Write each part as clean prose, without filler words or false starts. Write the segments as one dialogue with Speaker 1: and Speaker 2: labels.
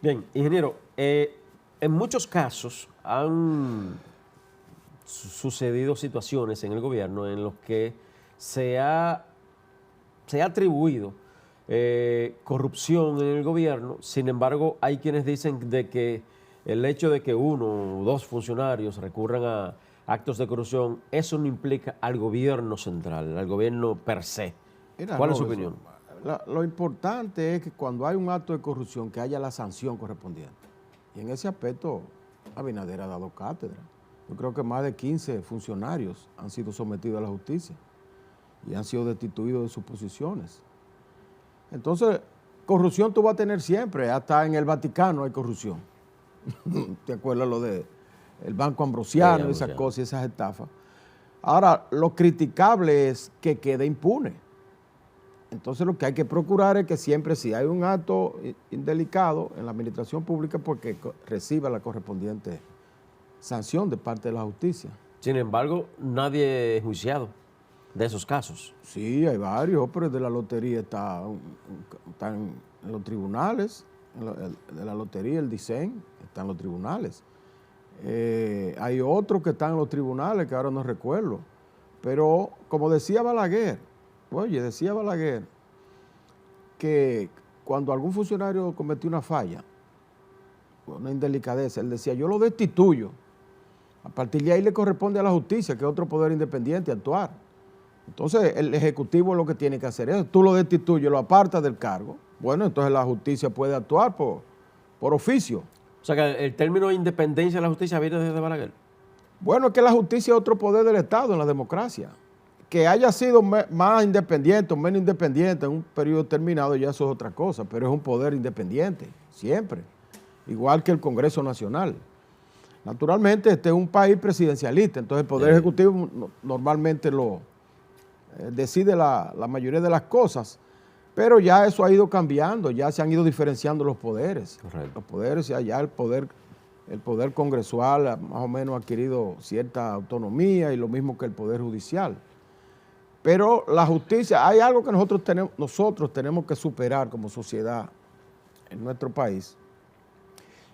Speaker 1: Bien, ingeniero, en muchos casos han sucedido situaciones en el gobierno en los que se ha atribuido corrupción en el gobierno. Sin embargo, hay quienes dicen de que el hecho de que uno o dos funcionarios recurran a actos de corrupción, eso no implica al gobierno central, al gobierno per se.
Speaker 2: Mira,
Speaker 1: ¿Cuál es su
Speaker 2: Robinson,
Speaker 1: opinión?
Speaker 2: lo importante es que cuando hay un acto de corrupción, que haya la sanción correspondiente. Y en ese aspecto, Abinader ha dado cátedra. Yo creo que más de 15 funcionarios han sido sometidos a la justicia y han sido destituidos de sus posiciones. Entonces, corrupción tú vas a tener siempre, hasta en el Vaticano hay corrupción. ¿Te acuerdas lo de el Banco Ambrosiano,
Speaker 1: Sí,
Speaker 2: esas cosas y esas estafas? Ahora, lo criticable es que quede impune. Entonces, lo que hay que procurar es que siempre, si hay un acto indelicado en la administración pública, porque reciba la correspondiente sanción de parte de la justicia.
Speaker 1: Sin embargo, nadie es juiciado de esos casos.
Speaker 2: Sí, hay varios, pero el de la lotería están en los tribunales, el de la lotería, el DICEN, está en los tribunales. Hay otros que están en los tribunales, que ahora no recuerdo. Pero, como decía Balaguer, que cuando algún funcionario cometió una falla, una indelicadeza, él decía, yo lo destituyo. A partir de ahí le corresponde a la justicia, que es otro poder independiente, actuar. Entonces, el Ejecutivo lo que tiene que hacer es, tú lo destituyes, lo apartas del cargo. Bueno, entonces la justicia puede actuar por oficio.
Speaker 1: O sea que el término independencia de la justicia viene desde Balaguer.
Speaker 2: Bueno, es que la justicia es otro poder del Estado en la democracia. Que haya sido más independiente o menos independiente en un periodo determinado, ya eso es otra cosa, pero es un poder independiente, siempre. Igual que el Congreso Nacional. Naturalmente, este es un país presidencialista, entonces el Poder Ejecutivo normalmente decide la mayoría de las cosas, pero ya eso ha ido cambiando, ya se han ido diferenciando los poderes.
Speaker 1: Correcto.
Speaker 2: Los poderes, ya el poder congresual más o menos ha adquirido cierta autonomía y lo mismo que el Poder Judicial. Pero la justicia, hay algo que nosotros tenemos que superar como sociedad en nuestro país,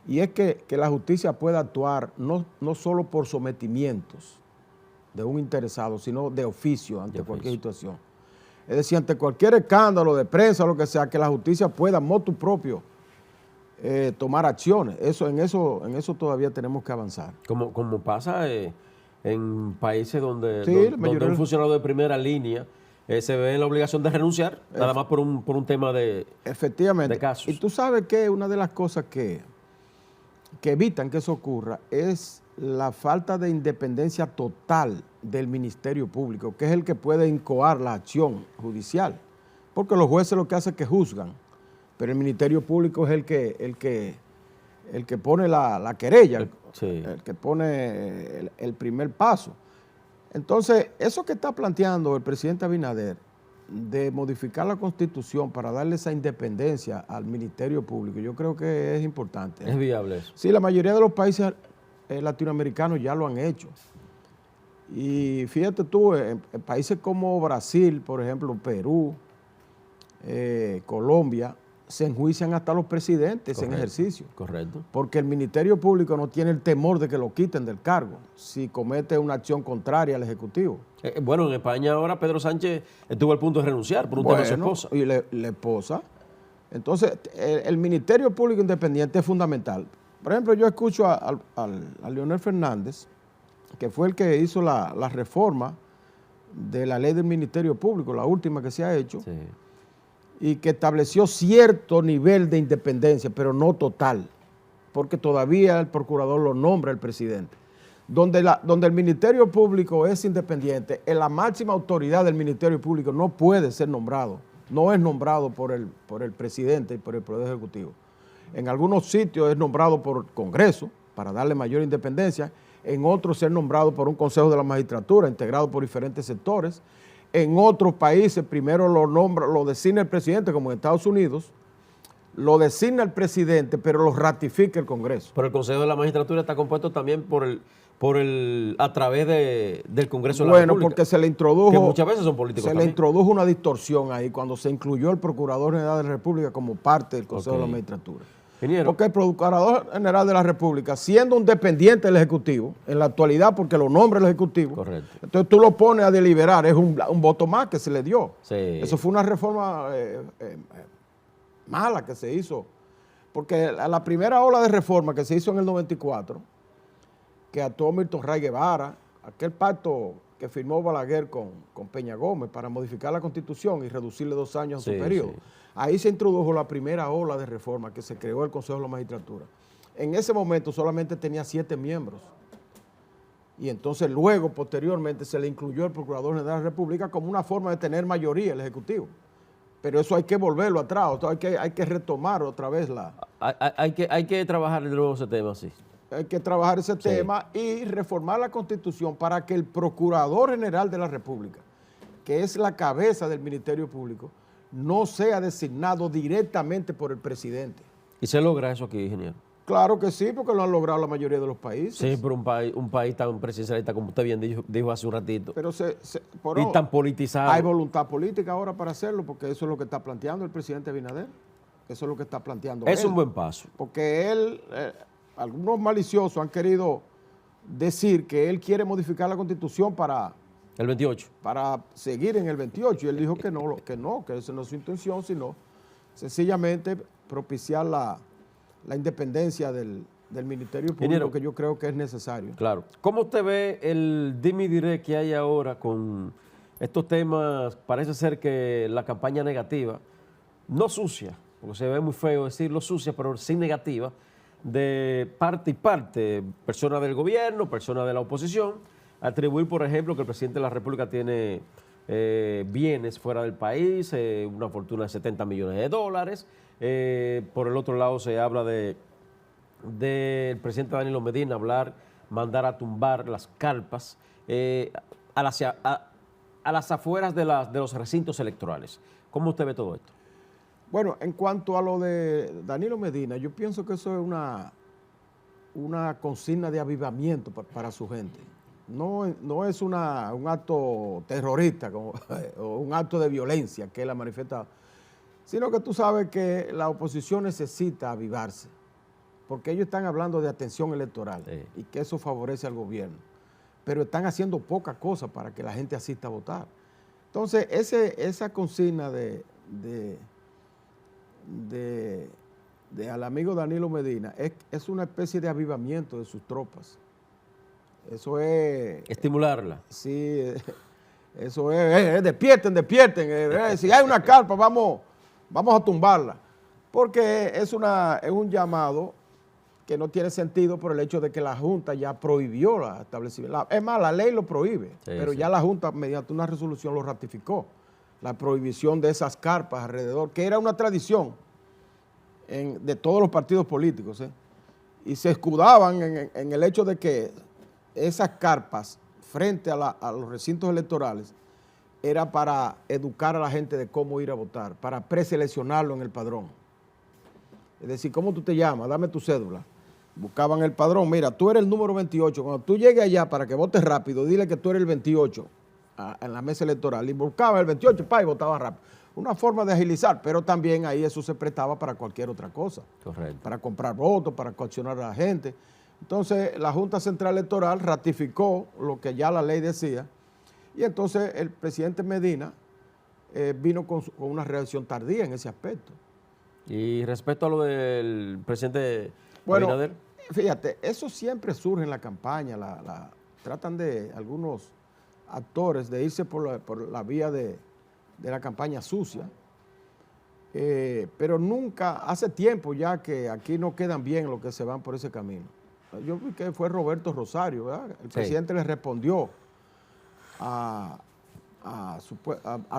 Speaker 2: y es que la justicia pueda actuar no solo por sometimientos de un interesado, sino de oficio ante cualquier situación. Es decir, ante cualquier escándalo de prensa o lo que sea, que la justicia pueda, motu propio, tomar acciones. En eso todavía tenemos que avanzar.
Speaker 1: Como pasa en países donde,
Speaker 2: Sí,
Speaker 1: donde un funcionario de primera línea se ve en la obligación de renunciar, nada más por un tema de casos.
Speaker 2: Y tú sabes que una de las cosas que evitan que eso ocurra es la falta de independencia total del Ministerio Público, que es el que puede incoar la acción judicial, porque los jueces lo que hacen es que juzgan, pero el Ministerio Público es el que pone la querella, el que pone el primer paso. Entonces, eso que está planteando el presidente Abinader de modificar la Constitución para darle esa independencia al Ministerio Público, yo creo que es importante.
Speaker 1: ¿Es viable eso?
Speaker 2: Sí, la mayoría de los países latinoamericanos ya lo han hecho. Y fíjate tú, en países como Brasil, por ejemplo, Perú, Colombia, se enjuician hasta los presidentes en ejercicio.
Speaker 1: Correcto.
Speaker 2: Porque el Ministerio Público no tiene el temor de que lo quiten del cargo si comete una acción contraria al Ejecutivo.
Speaker 1: Bueno, en España ahora Pedro Sánchez estuvo al punto de renunciar por un tema de su esposa.
Speaker 2: Y la esposa. Entonces, el Ministerio Público Independiente es fundamental. Por ejemplo, yo escucho a Leonel Fernández, que fue el que hizo la reforma de la ley del Ministerio Público, la última que se ha hecho, y que estableció cierto nivel de independencia, pero no total, porque todavía el procurador lo nombra el presidente. Donde el Ministerio Público es independiente, la máxima autoridad del Ministerio Público no puede ser nombrado, no es nombrado por el presidente y por el Poder Ejecutivo. En algunos sitios es nombrado por el Congreso para darle mayor independencia, en otros es nombrado por un Consejo de la Magistratura integrado por diferentes sectores. En otros países primero lo designa el presidente, como en Estados Unidos, lo designa el presidente, pero lo ratifica el Congreso.
Speaker 1: Pero el Consejo de la Magistratura está compuesto también a través del Congreso de la República.
Speaker 2: Bueno, porque se le introdujo...
Speaker 1: Que muchas veces son políticos
Speaker 2: también. Se le introdujo una distorsión ahí cuando se incluyó el Procurador General de la República como parte del Consejo de la Magistratura.
Speaker 1: Ingeniero.
Speaker 2: Porque el Procurador General de la República, siendo un dependiente del Ejecutivo, en la actualidad porque lo nombra el Ejecutivo,
Speaker 1: Correcto.
Speaker 2: entonces tú lo pones a deliberar, es un voto más que se le dio.
Speaker 1: Sí.
Speaker 2: Eso fue una reforma mala que se hizo, porque la primera ola de reforma que se hizo en el 94, que actuó Milton Ray Guevara, aquel pacto que firmó Balaguer con Peña Gómez para modificar la Constitución y reducirle 2 años a su periodo.
Speaker 1: Sí.
Speaker 2: Ahí se introdujo la primera ola de reforma que se creó el Consejo de la Magistratura. En ese momento solamente tenía 7 miembros. Y entonces luego, posteriormente, se le incluyó el Procurador General de la República como una forma de tener mayoría el Ejecutivo. Pero eso hay que volverlo atrás, hay que retomar otra vez
Speaker 1: Hay que trabajar de nuevo ese tema, sí.
Speaker 2: Hay que trabajar ese tema y reformar la Constitución para que el Procurador General de la República, que es la cabeza del Ministerio Público, no sea designado directamente por el presidente.
Speaker 1: ¿Y se logra eso aquí, ingeniero?
Speaker 2: Claro que sí, porque lo han logrado la mayoría de los países.
Speaker 1: Sí, pero un país tan presidencialista como usted bien dijo hace un ratito.
Speaker 2: Pero
Speaker 1: y tan politizado.
Speaker 2: Hay voluntad política ahora para hacerlo, porque eso es lo que está planteando el presidente Abinader. Eso es lo que está planteando él.
Speaker 1: Es un buen paso.
Speaker 2: Porque él, algunos maliciosos han querido decir que él quiere modificar la Constitución para...
Speaker 1: El 28.
Speaker 2: Para seguir en el 28. Y él dijo que esa no es su intención, sino sencillamente propiciar la independencia del Ministerio Público,
Speaker 1: Ingeniero,
Speaker 2: que yo creo que es necesario.
Speaker 1: Claro. ¿Cómo usted ve el dime y diré que hay ahora con estos temas? Parece ser que la campaña negativa, no sucia, porque se ve muy feo decirlo sucia, pero sí negativa, de parte y parte, personas del gobierno, personas de la oposición, atribuir, por ejemplo, que el presidente de la República tiene bienes fuera del país, una fortuna de 70 millones de dólares. Por el otro lado se habla del presidente Danilo Medina mandar a tumbar las carpas a las afueras de los recintos electorales. ¿Cómo usted ve todo esto?
Speaker 2: Bueno, en cuanto a lo de Danilo Medina, yo pienso que eso es una consigna de avivamiento para su gente. No es un acto terrorista o un acto de violencia que él ha manifestado, sino que tú sabes que la oposición necesita avivarse, porque ellos están hablando de atención electoral y que eso favorece al gobierno, pero están haciendo poca cosa para que la gente asista a votar. Entonces, esa consigna al amigo Danilo Medina es una especie de avivamiento de sus tropas. Eso es...
Speaker 1: Estimularla.
Speaker 2: Sí, eso es, despierten. Si hay una carpa, vamos a tumbarla. Porque es un llamado que no tiene sentido por el hecho de que la Junta ya prohibió la establecimiento. Es más, la ley lo prohíbe, pero ya la Junta, mediante una resolución, lo ratificó. La prohibición de esas carpas alrededor, que era una tradición de todos los partidos políticos. Y se escudaban en el hecho de que esas carpas frente a los recintos electorales era para educar a la gente de cómo ir a votar, para preseleccionarlo en el padrón. Es decir, ¿cómo tú te llamas? Dame tu cédula. Buscaban el padrón. Mira, tú eres el número 28. Cuando tú llegues allá para que votes rápido, dile que tú eres el 28 en la mesa electoral. Y buscaba el 28 y votaba rápido. Una forma de agilizar, pero también ahí eso se prestaba para cualquier otra cosa.
Speaker 1: Correcto.
Speaker 2: Para comprar votos, para coaccionar a la gente. Entonces, la Junta Central Electoral ratificó lo que ya la ley decía, y entonces el presidente Medina vino con una reacción tardía en ese aspecto.
Speaker 1: Y respecto a lo del presidente Abinader.
Speaker 2: Bueno, fíjate, eso siempre surge en la campaña, tratan de algunos actores de irse por la vía de la campaña sucia, pero nunca, hace tiempo ya que aquí no quedan bien los que se van por ese camino. Yo vi que fue Roberto Rosario, ¿verdad? El presidente le respondió al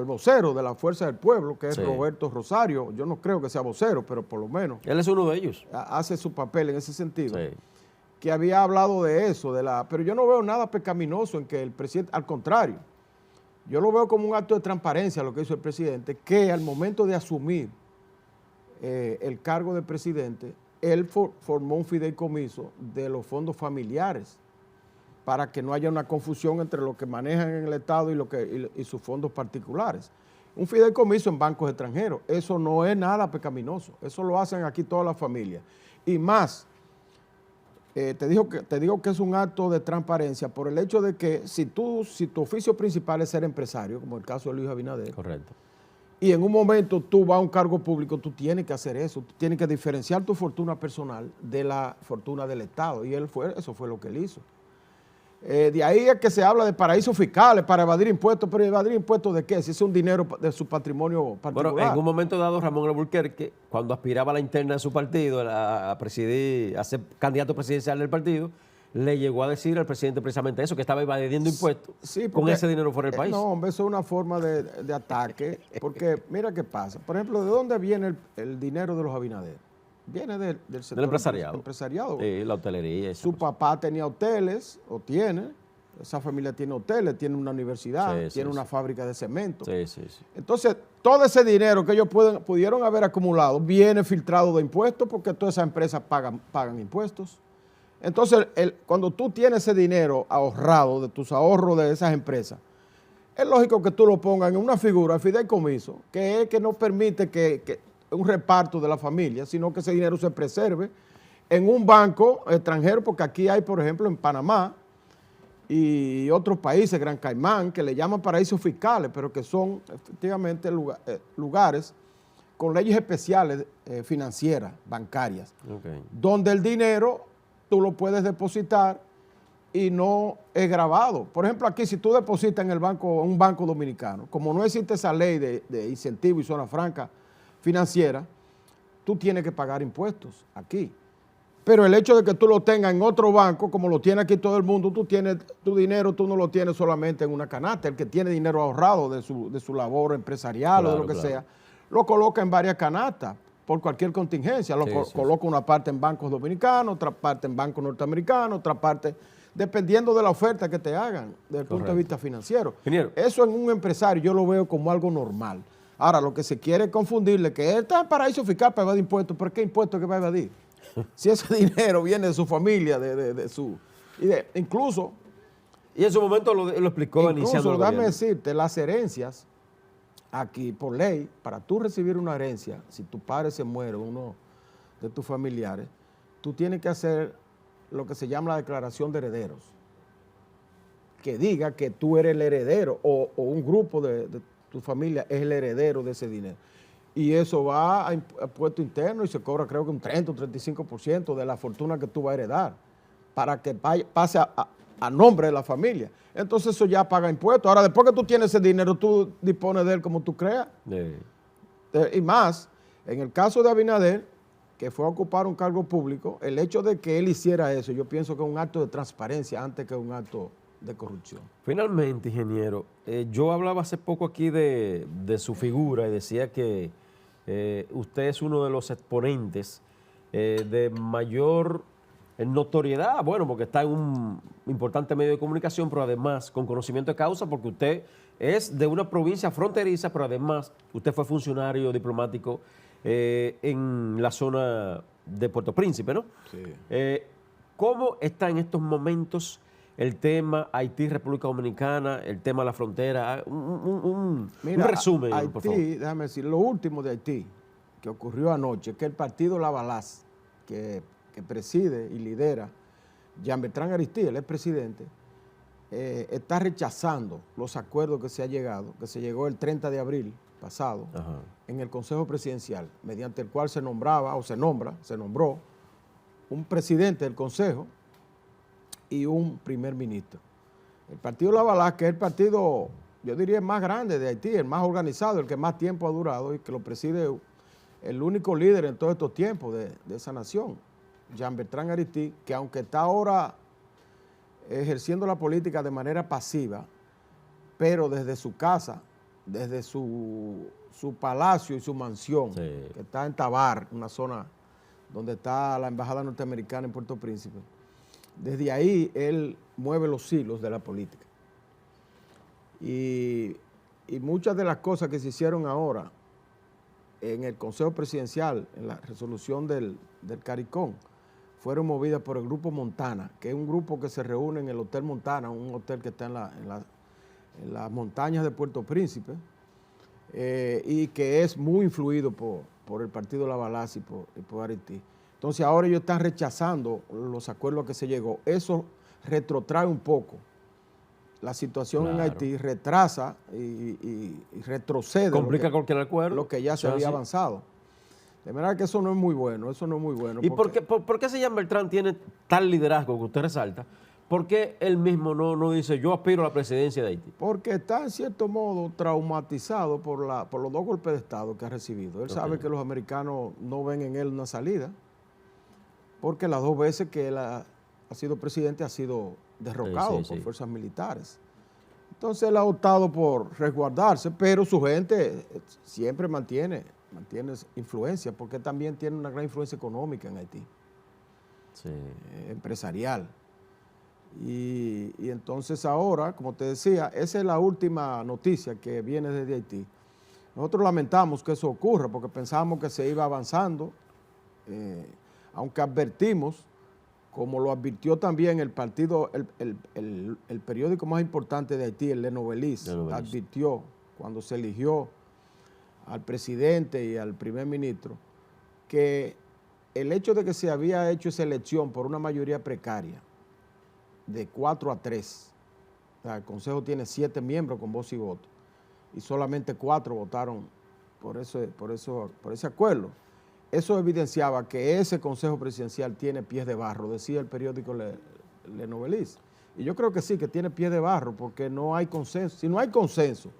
Speaker 2: vocero de la Fuerza del Pueblo, que es Roberto Rosario. Yo no creo que sea vocero, pero por lo menos...
Speaker 1: Él es uno de ellos.
Speaker 2: Hace su papel en ese sentido. Sí. Que había hablado de eso, pero yo no veo nada pecaminoso en que el presidente, al contrario, yo lo veo como un acto de transparencia lo que hizo el presidente, que al momento de asumir el cargo de presidente, él formó un fideicomiso de los fondos familiares para que no haya una confusión entre lo que manejan en el Estado y sus fondos particulares. un fideicomiso en bancos extranjeros. Eso no es nada pecaminoso. Eso lo hacen aquí todas las familias. Y más, te digo que es un acto de transparencia por el hecho de que si tu oficio principal es ser empresario, como el caso de Luis Abinader,
Speaker 1: Correcto.
Speaker 2: y en un momento tú vas a un cargo público, tú tienes que hacer eso, tú tienes que diferenciar tu fortuna personal de la fortuna del Estado, y eso fue lo que él hizo. De ahí es que se habla de paraísos fiscales para evadir impuestos, pero ¿evadir impuestos de qué? Si es un dinero de su patrimonio particular.
Speaker 1: Bueno, en un momento dado, Ramón Alburquerque, cuando aspiraba a la interna de su partido, a presidir, a ser candidato presidencial del partido, le llegó a decir al presidente precisamente eso, que estaba evadiendo impuestos con ese dinero fuera del país.
Speaker 2: No, hombre, eso es una forma de ataque, porque mira qué pasa. Por ejemplo, ¿de dónde viene el dinero de los Abinader? Viene del sector empresariado.
Speaker 1: Sí, la hotelería.
Speaker 2: Su papá tenía hoteles, o tiene, esa familia tiene hoteles, tiene una universidad, tiene una fábrica de cemento.
Speaker 1: Sí.
Speaker 2: Entonces, todo ese dinero que ellos pudieron haber acumulado viene filtrado de impuestos porque todas esas empresas pagan impuestos. Entonces, cuando tú tienes ese dinero ahorrado de tus ahorros de esas empresas, es lógico que tú lo pongas en una figura, fideicomiso, que es que no permite que un reparto de la familia, sino que ese dinero se preserve en un banco extranjero, porque aquí hay, por ejemplo, en Panamá y otros países, Gran Caimán, que le llaman paraísos fiscales, pero que son efectivamente lugares con leyes especiales financieras, bancarias, donde el dinero tú lo puedes depositar y no es grabado. Por ejemplo, aquí si tú depositas en un banco dominicano, como no existe esa ley de incentivo y zona franca financiera, tú tienes que pagar impuestos aquí. Pero el hecho de que tú lo tengas en otro banco, como lo tiene aquí todo el mundo, tú tienes tu dinero, tú no lo tienes solamente en una canasta. El que tiene dinero ahorrado de su labor empresarial o de lo que sea, lo coloca en varias canastas por cualquier contingencia. Coloca una parte en bancos dominicanos, otra parte en bancos norteamericanos, otra parte, dependiendo de la oferta que te hagan desde el punto de vista financiero.
Speaker 1: Ingeniero.
Speaker 2: Eso en un empresario yo lo veo como algo normal. Ahora, lo que se quiere es confundirle que él está en paraíso fiscal para evadir impuestos, pero ¿qué impuestos que va a evadir? Si ese dinero viene de su familia, incluso...
Speaker 1: Y en su momento lo explicó iniciando el
Speaker 2: gobierno. Déjame decirte, las herencias, aquí por ley, para tú recibir una herencia, si tu padre se muere, uno de tus familiares, tú tienes que hacer lo que se llama la declaración de herederos, que diga que tú eres el heredero o un grupo de tu familia es el heredero de ese dinero. Y eso va a impuesto interno y se cobra creo que un 30 o 35% de la fortuna que tú vas a heredar para que pase a nombre de la familia. Entonces eso ya paga impuestos. Ahora, después que tú tienes ese dinero, tú dispones de él como tú creas. Y más, en el caso de Abinader, que fue a ocupar un cargo público, el hecho de que él hiciera eso, yo pienso que es un acto de transparencia antes que un acto de corrupción.
Speaker 1: Finalmente, ingeniero, yo hablaba hace poco aquí de su figura y decía que usted es uno de los exponentes de mayor notoriedad, bueno, porque está en un importante medio de comunicación, pero además con conocimiento de causa, porque usted es de una provincia fronteriza, pero además usted fue funcionario diplomático en la zona de Puerto Príncipe, ¿no?
Speaker 2: Sí.
Speaker 1: ¿Cómo está en estos momentos el tema Haití-República Dominicana, el tema de la frontera? Un resumen,
Speaker 2: Haití,
Speaker 1: por favor.
Speaker 2: déjame decir, lo último de Haití que ocurrió anoche, que el partido Lavalaz, que preside y lidera Jean Bertrand Aristide, el expresidente, está rechazando los acuerdos que se llegó el 30 de abril pasado en el Consejo Presidencial, mediante el cual se nombró un presidente del Consejo y un primer ministro. El partido Lavalaz, que es el partido, yo diría, el más grande de Haití, el más organizado, el que más tiempo ha durado y que lo preside el único líder en todos estos tiempos de esa nación, Jean Bertrand Aristide, que aunque está ahora ejerciendo la política de manera pasiva, pero desde su casa, desde su palacio y su mansión, que está en Tabar, una zona donde está la embajada norteamericana en Puerto Príncipe, desde ahí él mueve los hilos de la política. Y muchas de las cosas que se hicieron ahora en el Consejo Presidencial, en la resolución del CARICOM, fueron movidas por el Grupo Montana, que es un grupo que se reúne en el Hotel Montana, un hotel que está en las montañas de Puerto Príncipe, y que es muy influido por el partido Lavallaze y por Haití. Entonces ahora ellos están rechazando los acuerdos a que se llegó. Eso retrotrae un poco la situación en Haití, retrasa y retrocede
Speaker 1: complica cualquier acuerdo,
Speaker 2: lo que ya se había avanzado. De verdad que eso no es muy bueno,
Speaker 1: ¿Y por qué ese Jean Bertrand tiene tal liderazgo que usted resalta? ¿Por qué él mismo no dice yo aspiro a la presidencia de Haití?
Speaker 2: Porque está en cierto modo traumatizado por los 2 golpes de Estado que ha recibido. Él sabe que los americanos no ven en él una salida, porque las 2 veces que él ha sido presidente ha sido derrocado por fuerzas militares. Entonces él ha optado por resguardarse, pero su gente siempre mantiene influencia, porque también tiene una gran influencia económica en Haití, empresarial. Y entonces ahora, como te decía, esa es la última noticia que viene desde Haití. Nosotros lamentamos que eso ocurra porque pensábamos que se iba avanzando, aunque advertimos, como lo advirtió también el partido, el periódico más importante de Haití, el Le Noveliste, advirtió cuando se eligió al presidente y al primer ministro que el hecho de que se había hecho esa elección por una mayoría precaria, de 4-3. O sea, el Consejo tiene 7 miembros con voz y voto y solamente 4 votaron por ese acuerdo. Eso evidenciaba que ese Consejo Presidencial tiene pies de barro, decía el periódico Le Noveliste. Y yo creo que sí, que tiene pies de barro porque no hay consenso. Si no hay consenso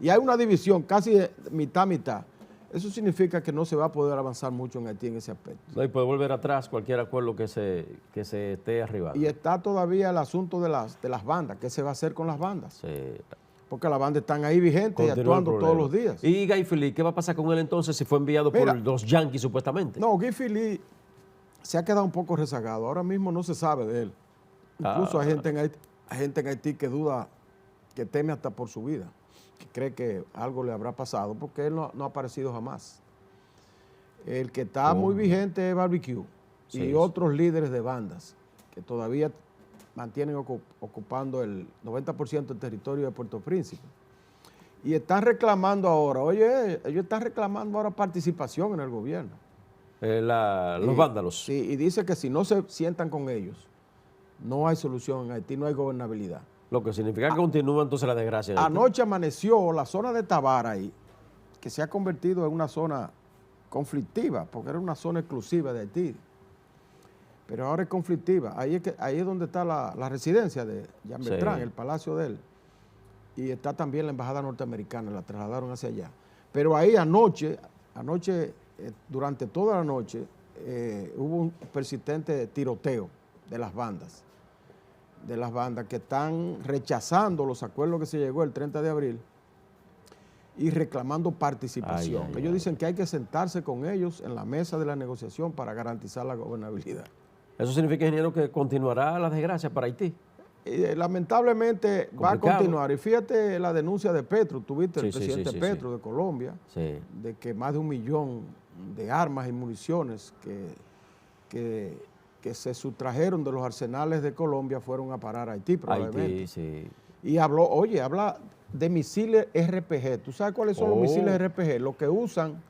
Speaker 2: y hay una división casi de mitad, eso significa que no se va a poder avanzar mucho en Haití en ese aspecto.
Speaker 1: No, y puede volver atrás cualquier acuerdo que se esté arribando.
Speaker 2: Y está todavía el asunto de las bandas. ¿Qué se va a hacer con las bandas?
Speaker 1: Sí.
Speaker 2: Porque las bandas están ahí vigentes y actuando todos los días.
Speaker 1: ¿Y Guy Philippe, qué va a pasar con él entonces si fue enviado por los Yankees supuestamente?
Speaker 2: No, Guy Philippe se ha quedado un poco rezagado. Ahora mismo no se sabe de él. Incluso hay gente en Haití que duda, que teme hasta por su vida, que cree que algo le habrá pasado porque él no ha aparecido jamás. El que está muy vigente es Barbecue y otros líderes de bandas que todavía mantienen ocupando el 90% del territorio de Puerto Príncipe. Y están reclamando ahora, ellos están reclamando ahora participación en el gobierno.
Speaker 1: Los vándalos.
Speaker 2: Sí, y dice que si no se sientan con ellos, no hay solución en Haití, no hay gobernabilidad.
Speaker 1: Lo que significa que continúa entonces la desgracia en Haití.
Speaker 2: Anoche amaneció la zona de Tabara ahí, que se ha convertido en una zona conflictiva, porque era una zona exclusiva de Haití. Pero ahora es conflictiva. Ahí es donde está la residencia de Jean Bertrand, el palacio de él. Y está también la embajada norteamericana, la trasladaron hacia allá. Pero ahí anoche, durante toda la noche, hubo un persistente tiroteo de las bandas que están rechazando los acuerdos que se llegó el 30 de abril y reclamando participación. Ellos dicen que hay que sentarse con ellos en la mesa de la negociación para garantizar la gobernabilidad.
Speaker 1: ¿Eso significa, ingeniero, que continuará la desgracia para Haití?
Speaker 2: Lamentablemente va a continuar. Y fíjate la denuncia de Petro, tuviste el presidente Petro de Colombia, de que más de 1 millón de armas y municiones que se sustrajeron de los arsenales de Colombia fueron a parar a Haití probablemente. Y habla de misiles RPG. ¿Tú sabes cuáles son los misiles RPG? Los que usan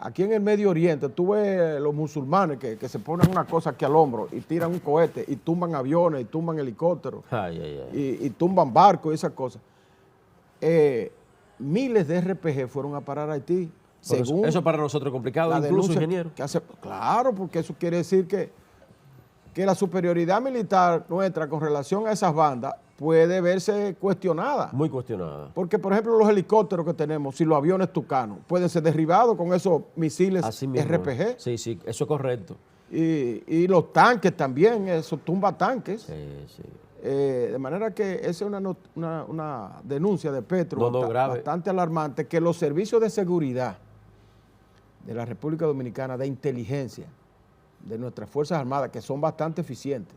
Speaker 2: aquí en el Medio Oriente. Tú ves los musulmanes que se ponen una cosa aquí al hombro y tiran un cohete y tumban aviones y tumban helicópteros y tumban barcos y esas cosas. Miles de RPG fueron a parar a Haití.
Speaker 1: Eso para nosotros es complicado, incluso, ingeniero.
Speaker 2: Claro, porque eso quiere decir que la superioridad militar nuestra con relación a esas bandas puede verse cuestionada.
Speaker 1: Muy cuestionada.
Speaker 2: Porque, por ejemplo, los helicópteros que tenemos, si los aviones tucanos, pueden ser derribados con esos misiles RPG.
Speaker 1: Sí, eso es correcto.
Speaker 2: Y los tanques también, eso tumba tanques. De manera que esa es una denuncia de Petro bastante alarmante, que los servicios de seguridad de la República Dominicana, de inteligencia, de nuestras Fuerzas Armadas, que son bastante eficientes,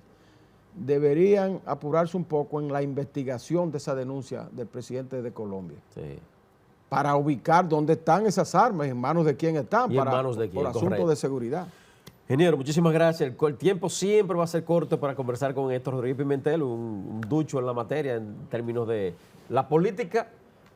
Speaker 2: deberían apurarse un poco en la investigación de esa denuncia del presidente de Colombia. Para ubicar dónde están esas armas, en manos de quién están, por asuntos de seguridad.
Speaker 1: Ingeniero, muchísimas gracias. El tiempo siempre va a ser corto para conversar con Héctor Rodríguez Pimentel, un ducho en la materia en términos de la política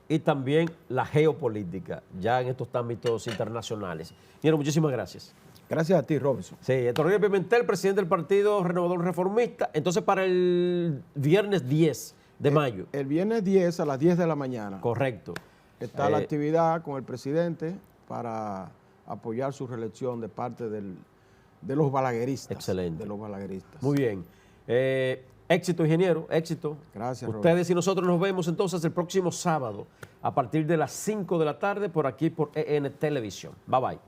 Speaker 1: y también la geopolítica, ya en estos ámbitos internacionales. Ingeniero, muchísimas gracias.
Speaker 2: Gracias a ti, Robinson.
Speaker 1: Sí, Héctor Rodríguez Pimentel, presidente del Partido Renovador Reformista. Entonces, para el viernes 10 de mayo.
Speaker 2: El viernes 10 a las 10 de la mañana.
Speaker 1: Correcto.
Speaker 2: Está la actividad con el presidente para apoyar su reelección de parte de los balagueristas.
Speaker 1: Excelente.
Speaker 2: De los balagueristas.
Speaker 1: Muy bien. Éxito, ingeniero, éxito.
Speaker 2: Gracias,
Speaker 1: Ustedes
Speaker 2: Robinson.
Speaker 1: y nosotros nos vemos entonces el próximo sábado a partir de las 5 de la tarde por aquí por EN Televisión. Bye, bye.